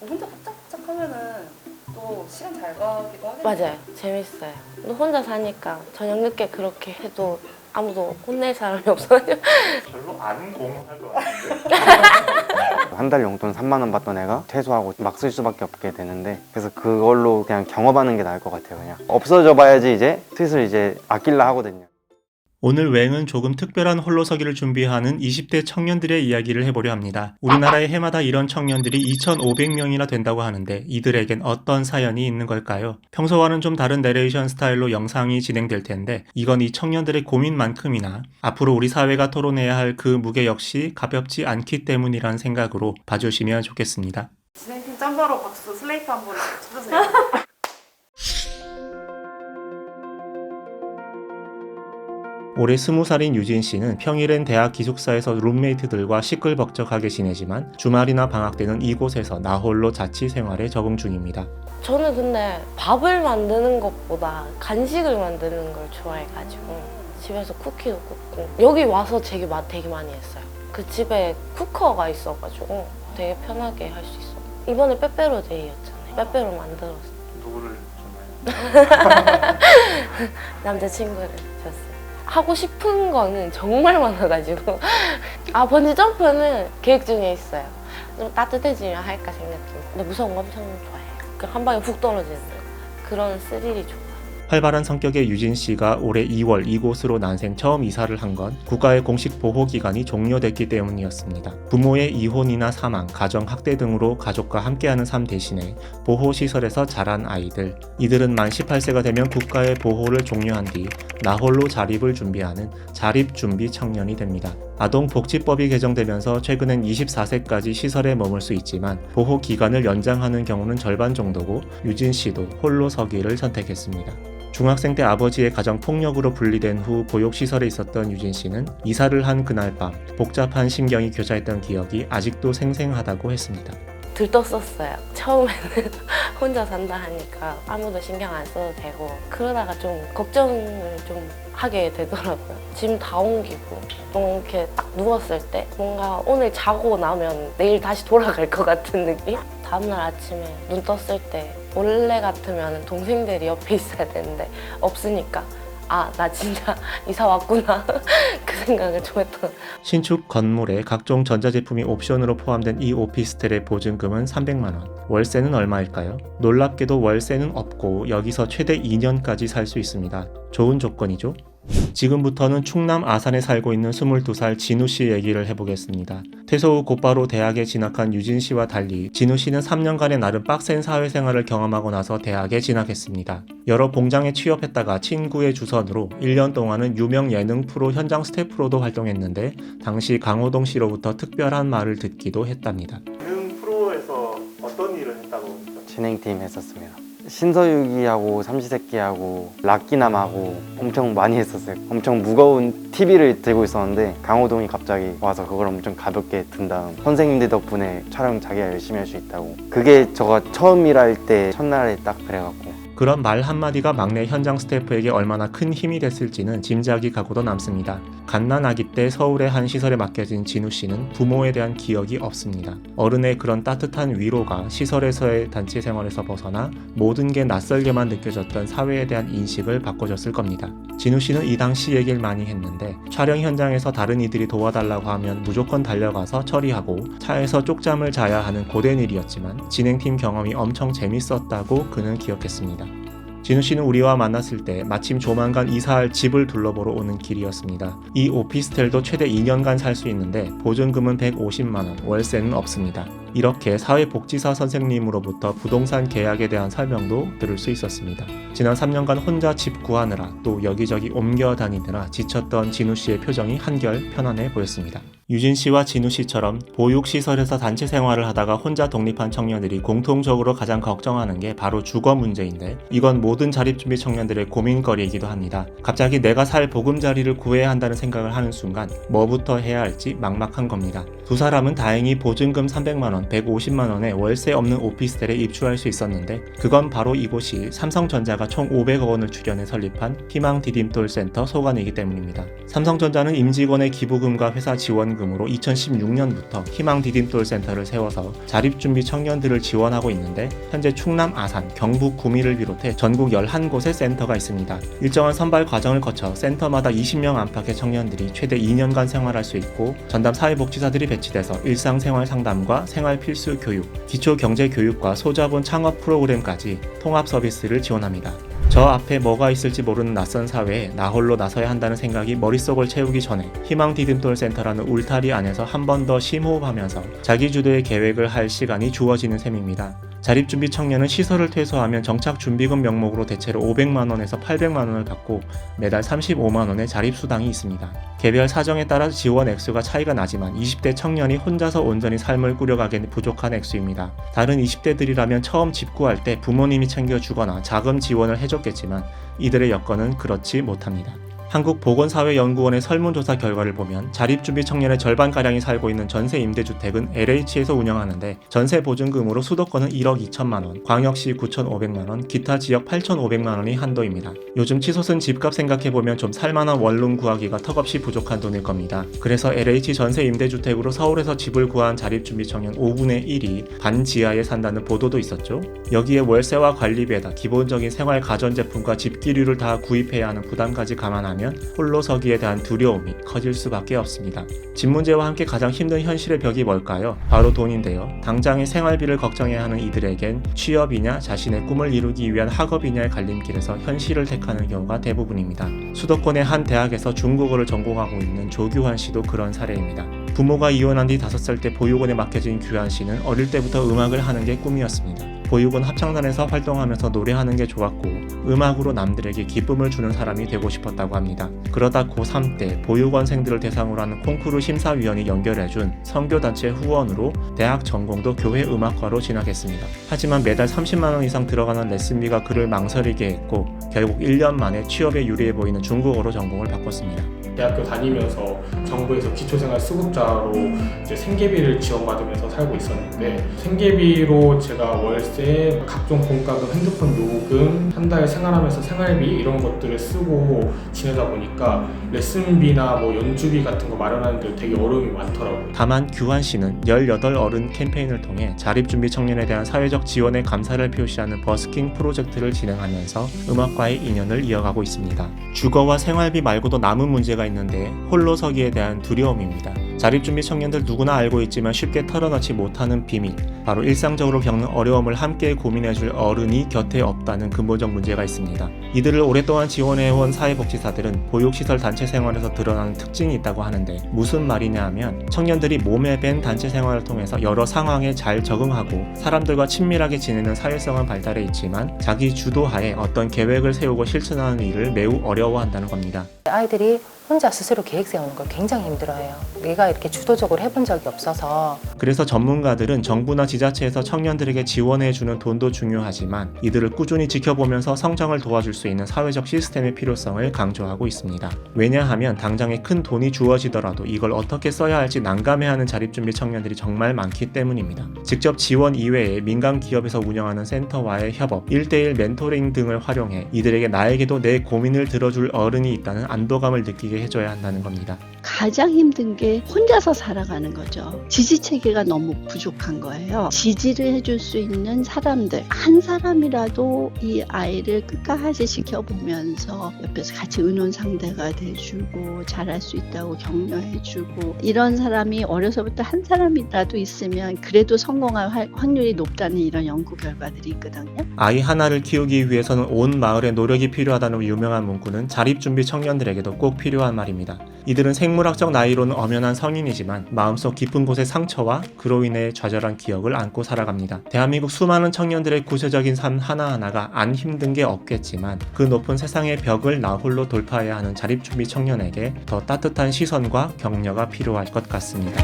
혼자 짝짝 하면은 또 시간 잘 가기도 하겠네요. 맞아요. 재밌어요. 또 혼자 사니까 저녁 늦게 그렇게 해도 아무도 혼낼 사람이 없어가지고 별로 안 공할 것 같은데. 한 달 용돈 3만 원 받던 애가 퇴소하고 막 쓸 수밖에 없게 되는데, 그래서 그걸로 그냥 경험하는 게 나을 것 같아요. 그냥 없어져 봐야지 이제 슬슬 이제 아낄라 하거든요. 오늘 웽은 조금 특별한 홀로서기를 준비하는 20대 청년들의 이야기를 해보려 합니다. 우리나라에 해마다 이런 청년들이 2,500명이나 된다고 하는데 이들에겐 어떤 사연이 있는 걸까요? 평소와는 좀 다른 내레이션 스타일로 영상이 진행될 텐데 이건 이 청년들의 고민만큼이나 앞으로 우리 사회가 토론해야 할 그 무게 역시 가볍지 않기 때문이란 생각으로 봐주시면 좋겠습니다. 진행팀 짬바로 박수 슬레이트 한번 쳐주세요. 올해 20살인 유진 씨는 평일엔 대학 기숙사에서 룸메이트들과 시끌벅적하게 지내지만 주말이나 방학 때는 이곳에서 나홀로 자취 생활에 적응 중입니다. 저는 근데 밥을 만드는 것보다 간식을 만드는 걸 좋아해가지고 집에서 쿠키도 굽고 여기 와서 되게 많이 했어요. 그 집에 쿠커가 있어가지고 되게 편하게 할 수 있어. 이번에 빼빼로데이였잖아요. 빼빼로 만들었어. 누구를 줬나요? 남자친구를 줬어요. 하고 싶은 거는 정말 많아가지고 번지 점프는 계획 중에 있어요. 좀 따뜻해지면 할까 생각 중. 근데 무서운 거 엄청 좋아해요. 그냥 한 방에 훅 떨어지는 거. 그런 스릴이 좋아요. 활발한 성격의 유진 씨가 올해 2월 이곳으로 난생 처음 이사를 한 건 국가의 공식 보호 기간이 종료됐기 때문이었습니다. 부모의 이혼이나 사망, 가정 학대 등으로 가족과 함께하는 삶 대신에 보호시설에서 자란 아이들. 이들은 만 18세가 되면 국가의 보호를 종료한 뒤 나홀로 자립을 준비하는 자립준비 청년이 됩니다. 아동복지법이 개정되면서 최근엔 24세까지 시설에 머물 수 있지만 보호 기간을 연장하는 경우는 절반 정도고 유진 씨도 홀로 서기를 선택했습니다. 중학생 때 아버지의 가정폭력으로 분리된 후 보육시설에 있었던 유진 씨는 이사를 한 그날 밤 복잡한 심경이 교차했던 기억이 아직도 생생하다고 했습니다. 들떴었어요. 처음에는 혼자 산다 하니까 아무도 신경 안 써도 되고 그러다가 좀 걱정을 좀 하게 되더라고요. 짐 다 옮기고 이렇게 딱 누웠을 때 뭔가 오늘 자고 나면 내일 다시 돌아갈 것 같은 느낌? 다음날 아침에 눈 떴을 때 원래 같으면 동생들이 옆에 있어야 되는데 없으니까 나 진짜 이사 왔구나 그 생각을 좀 했던. 신축 건물에 각종 전자제품이 옵션으로 포함된 이 오피스텔의 보증금은 300만 원. 월세는 얼마일까요? 놀랍게도 월세는 없고 여기서 최대 2년까지 살 수 있습니다. 좋은 조건이죠? 지금부터는 충남 아산에 살고 있는 22살 진우 씨 얘기를 해보겠습니다. 퇴소 후 곧바로 대학에 진학한 유진 씨와 달리 진우 씨는 3년간의 나름 빡센 사회생활을 경험하고 나서 대학에 진학했습니다. 여러 공장에 취업했다가 친구의 주선으로 1년 동안은 유명 예능 프로 현장 스태프로도 활동했는데 당시 강호동 씨로부터 특별한 말을 듣기도 했답니다. 예능 프로에서 어떤 일을 했다고? 진행팀 했었습니다. 신서유기하고 삼시세끼하고 락기남하고 엄청 많이 했었어요. 엄청 무거운 TV를 들고 있었는데 강호동이 갑자기 와서 그걸 엄청 가볍게 든 다음 선생님들 덕분에 촬영 자기가 열심히 할 수 있다고. 그게 저가 처음 일할 때 첫날에 딱 그래갖고 그런 말 한마디가 막내 현장 스태프에게 얼마나 큰 힘이 됐을지는 짐작이 가고도 남습니다. 갓난아기 때 서울의 한 시설에 맡겨진 진우 씨는 부모에 대한 기억이 없습니다. 어른의 그런 따뜻한 위로가 시설에서의 단체 생활에서 벗어나 모든 게 낯설게만 느껴졌던 사회에 대한 인식을 바꿔줬을 겁니다. 진우 씨는 이 당시 얘기를 많이 했는데 촬영 현장에서 다른 이들이 도와달라고 하면 무조건 달려가서 처리하고 차에서 쪽잠을 자야 하는 고된 일이었지만 진행팀 경험이 엄청 재밌었다고 그는 기억했습니다. 진우 씨는 우리와 만났을 때 마침 조만간 이사할 집을 둘러보러 오는 길이었습니다. 이 오피스텔도 최대 2년간 살 수 있는데 보증금은 150만 원, 월세는 없습니다. 이렇게 사회복지사 선생님으로부터 부동산 계약에 대한 설명도 들을 수 있었습니다. 지난 3년간 혼자 집 구하느라 또 여기저기 옮겨 다니느라 지쳤던 진우 씨의 표정이 한결 편안해 보였습니다. 유진 씨와 진우 씨처럼 보육시설에서 단체 생활을 하다가 혼자 독립한 청년들이 공통적으로 가장 걱정하는 게 바로 주거 문제인데 이건 모든 자립준비 청년들의 고민거리이기도 합니다. 갑자기 내가 살 보금자리를 구해야 한다는 생각을 하는 순간 뭐부터 해야 할지 막막한 겁니다. 두 사람은 다행히 보증금 300만 원 있으면 150만 원에 월세 없는 오피스텔에 입주할 수 있었는데 그건 바로 이곳이 삼성전자가 총 500억 원을 출연해 설립한 희망 디딤돌 센터 소관이기 때문입니다. 삼성전자는 임직원의 기부금과 회사 지원금으로 2016년부터 희망 디딤돌 센터를 세워서 자립준비 청년들을 지원하고 있는데 현재 충남 아산, 경북 구미를 비롯해 전국 11곳의 센터가 있습니다. 일정한 선발 과정을 거쳐 센터마다 20명 안팎의 청년들이 최대 2년간 생활할 수 있고 전담 사회복지사들이 배치돼서 일상생활 상담과 생활 필수 교육, 기초 경제 교육과 소자본 창업 프로그램까지 통합 서비스를 지원합니다. 저 앞에 뭐가 있을지 모르는 낯선 사회에 나 홀로 나서야 한다는 생각이 머릿속을 채우기 전에 희망 디딤돌 센터라는 울타리 안에서 한 번 더 심호흡하면서 자기 주도의 계획을 할 시간이 주어지는 셈입니다. 자립준비 청년은 시설을 퇴소하면 정착준비금 명목으로 대체로 500만 원에서 800만 원을 받고 매달 35만 원의 자립수당이 있습니다. 개별 사정에 따라 지원 액수가 차이가 나지만 20대 청년이 혼자서 온전히 삶을 꾸려가기엔 부족한 액수입니다. 다른 20대들이라면 처음 집 구할 때 부모님이 챙겨주거나 자금 지원을 해줬겠지만 이들의 여건은 그렇지 못합니다. 한국보건사회연구원의 설문조사 결과를 보면 자립준비 청년의 절반가량이 살고 있는 전세 임대주택은 LH에서 운영하는데 전세 보증금으로 수도권은 1억 2천만 원, 광역시 9,500만 원, 기타 지역 8,500만 원이 한도입니다. 요즘 치솟은 집값 생각해보면 좀 살만한 원룸 구하기가 턱없이 부족한 돈일 겁니다. 그래서 LH 전세 임대주택으로 서울에서 집을 구한 자립준비 청년 5분의 1이 반지하에 산다는 보도도 있었죠. 여기에 월세와 관리비에다 기본적인 생활 가전제품과 집기류를 다 구입해야 하는 부담까지 감안하면 홀로 서기에 대한 두려움이 커질 수밖에 없습니다. 집 문제와 함께 가장 힘든 현실의 벽이 뭘까요? 바로 돈인데요. 당장의 생활비를 걱정해야 하는 이들에겐 취업이냐 자신의 꿈을 이루기 위한 학업이냐의 갈림길에서 현실을 택하는 경우가 대부분입니다. 수도권의 한 대학에서 중국어를 전공하고 있는 조규환 씨도 그런 사례입니다. 부모가 이혼한 뒤 5살 때 보육원에 맡겨진 규환 씨는 어릴 때부터 음악을 하는 게 꿈이었습니다. 보육원 합창단에서 활동하면서 노래하는 게 좋았고 음악으로 남들에게 기쁨을 주는 사람이 되고 싶었다고 합니다. 그러다 고3 때 보육원생들을 대상으로 하는 콩쿠르 심사위원이 연결해준 선교단체 후원으로 대학 전공도 교회 음악과로 진학했습니다. 하지만 매달 30만 원 이상 들어가는 레슨비가 그를 망설이게 했고 결국 1년 만에 취업에 유리해 보이는 중국어로 전공을 바꿨습니다. 대학교 다니면서 정부에서 기초생활 수급자로 이제 생계비를 지원받으면서 살고 있었는데 생계비로 제가 월세, 각종 공과금, 핸드폰 요금, 한 달 생활하면서 생활비 이런 것들을 쓰고 지내다 보니까 레슨비나 뭐 연주비 같은 거 마련하는 데 되게 어려움이 많더라고요. 다만 규환 씨는 18 어른 캠페인을 통해 자립준비 청년에 대한 사회적 지원에 감사를 표시하는 버스킹 프로젝트를 진행하면서 음악과의 인연을 이어가고 있습니다. 주거와 생활비 말고도 남은 문제가 있는데 홀로 서기에 대한 두려움입니다. 자립준비 청년들 누구나 알고 있지만 쉽게 털어놓지 못하는 비밀, 바로 일상적으로 겪는 어려움을 함께 고민해줄 어른이 곁에 없다는 근본적 문제가 있습니다. 이들을 오랫동안 지원해온 사회복지사들은 보육시설 단체 생활에서 드러나는 특징이 있다고 하는데 무슨 말이냐 하면 청년들이 몸에 밴 단체 생활을 통해서 여러 상황에 잘 적응하고 사람들과 친밀하게 지내는 사회성은 발달해 있지만 자기 주도하에 어떤 계획을 세우고 실천하는 일을 매우 어려워한다는 겁니다. 아이들이 혼자 스스로 계획 세우는 걸 굉장히 힘들어해요. 내가 이렇게 주도적으로 해본 적이 없어서. 그래서 전문가들은 정부나 지자체에서 청년들에게 지원해주는 돈도 중요하지만 이들을 꾸준히 지켜보면서 성장을 도와줄 수 있는 사회적 시스템의 필요성을 강조하고 있습니다. 왜냐하면 당장에 큰 돈이 주어지더라도 이걸 어떻게 써야 할지 난감해하는 자립준비 청년들이 정말 많기 때문입니다. 직접 지원 이외에 민간 기업에서 운영하는 센터와의 협업, 1:1 멘토링 등을 활용해 이들에게 나에게도 내 고민을 들어줄 어른이 있다는 안도감을 느끼게 해줘야 한다는 겁니다. 가장 힘든 게 혼자서 살아가는 거죠. 지지체계가 너무 부족한 거예요. 지지를 해줄 수 있는 사람들, 한 사람이라도 이 아이를 끝까지 지켜보면서 옆에서 같이 의논 상대가 돼주고 잘할 수 있다고 격려해주고 이런 사람이 어려서부터 한 사람이라도 있으면 그래도 성공할 확률이 높다는 이런 연구 결과들이 있거든요. 아이 하나를 키우기 위해서는 온 마을의 노력이 필요하다는 유명한 문구는 자립준비 청년들에게도 꼭 필요한 말입니다. 이들은 생물학적 나이로는 엄연한 성인이지만 마음속 깊은 곳의 상처와 그로 인해 좌절한 기억을 안고 살아갑니다. 대한민국 수많은 청년들의 구체적인 삶 하나하나가 안 힘든 게 없겠지만 그 높은 세상의 벽을 나 홀로 돌파해야 하는 자립준비 청년에게 더 따뜻한 시선과 격려가 필요할 것 같습니다.